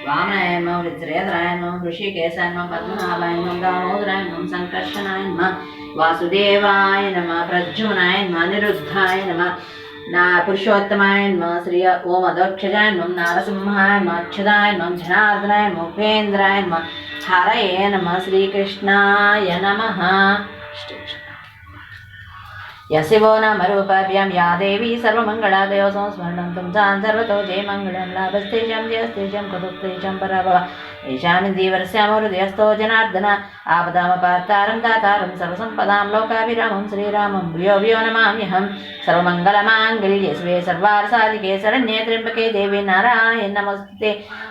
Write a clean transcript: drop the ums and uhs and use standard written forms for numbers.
वामनाय नमः वृत्रेन्द्राय नमः ऋषिकेशाय नमः पद्मनाभाय नमः दामोदराय नमः संकर्षणाय नमः वासुदेवाय नमः प्रद्युम्नाय नमः अनिरुद्धाय नमः पुरुषोत्तमाय नमः श्री ओम अदक्षजाय नमः नारसिंहाय नमः अच्युताय नमः जनार्दनाय नमः उपेन्द्राय नमः हरये नमः श्रीकृष्णाय नमः। यशिवो नाम रूपाभ्यां या देवी सर्वमङ्गलादयो संस्मरणं तुं तान् सर्वतो जयमङ्गलं लाभस्तेषां जयस्तेषां कटुक्तेषां पराभव ईशान्यदीवर्ष्यामहृदयस्थो जनार्दन आपदामपार्तारं दातारं सर्वसम्पदां लोकाभिरामं श्रीरामं भूयो भूयो नमाम्यहं सर्वमङ्गलमाङ्गल्ये शिवे सर्वार्थसाधिके शरण्ये त्र्यम्बके देवी नारायणे नमोस्तुते